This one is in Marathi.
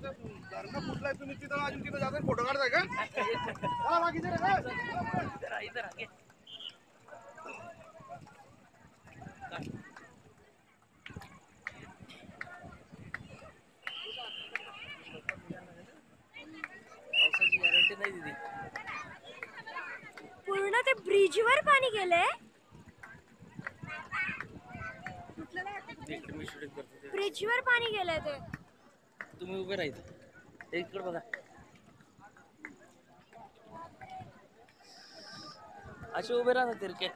घरनं कुठलाय तुम्ही तिथं अजून तिथं जाता फोटो काढताय का? चला बाकीचे रे, इधर आगे पावसाची गॅरंटी नाही दिली. पूर्ण ते ब्रिज वर पाणी गेलंय. मी शूटिंग करतो. ब्रिज वर पाणी गेलंय ते. तुम्ही उभे राहायचं इकडे बघा. असे उभे राहतात तिरके.